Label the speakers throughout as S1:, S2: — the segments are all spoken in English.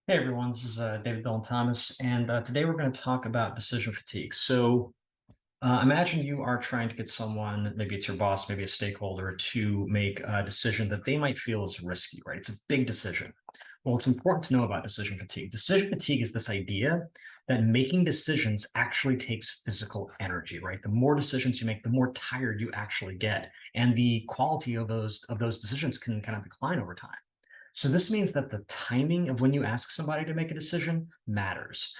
S1: Hey everyone, this is David Dylan Thomas, and today we're going to talk about decision fatigue. Imagine you are trying to get someone, maybe it's your boss, maybe a stakeholder, to make a decision that they might feel is risky, right? It's a big decision. Well, it's important to know about decision fatigue. Decision fatigue is this idea that making decisions actually takes physical energy, right? The more decisions you make, the more tired you actually get, and the quality of those decisions can kind of decline over time. So this means that the timing of when you ask somebody to make a decision matters.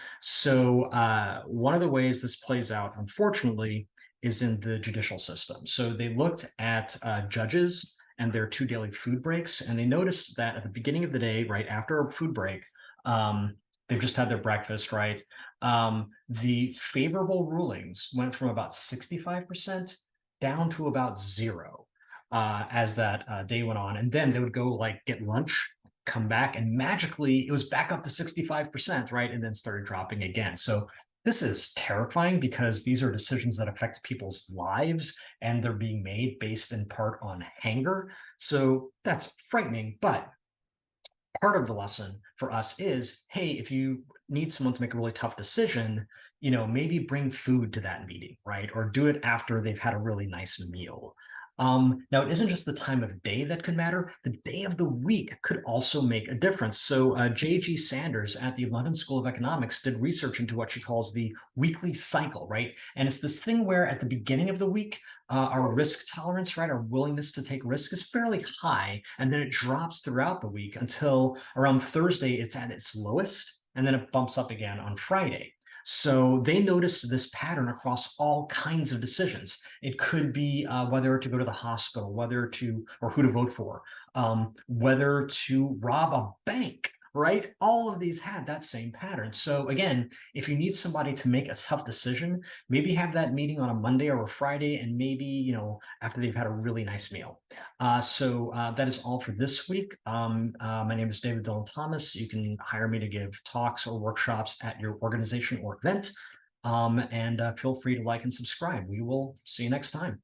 S1: One of the ways this plays out, unfortunately, is in the judicial system. So they looked at judges and their 2 daily food breaks, and they noticed that at the beginning of the day, right after a food break, they've just had their breakfast, right? The favorable rulings went from about 65% down to about zero as that day went on. And then they would go like get lunch, come back, and magically it was back up to 65%, right? And then started dropping again. So this is terrifying because these are decisions that affect people's lives and they're being made based in part on anger. So that's frightening. But part of the lesson for us is, hey, if you need someone to make a really tough decision, maybe bring food to that meeting, right? Or do it after they've had a really nice meal. Now, it isn't just the time of day that could matter. The day of the week could also make a difference. So J.G. Sanders at the London School of Economics did research into what she calls the weekly cycle, right? And it's this thing where at the beginning of the week, our risk tolerance, right, our willingness to take risk is fairly high, and then it drops throughout the week until around Thursday it's at its lowest, and then it bumps up again on Friday. So they noticed this pattern across all kinds of decisions. It could be whether to go to the hospital, or who to vote for, whether to rob a bank, right? All of these had that same pattern. So again, if you need somebody to make a tough decision, maybe have that meeting on a Monday or a Friday, and maybe, after they've had a really nice meal. That is all for this week. My name is David Dylan Thomas. You can hire me to give talks or workshops at your organization or event. And feel free to like and subscribe. We will see you next time.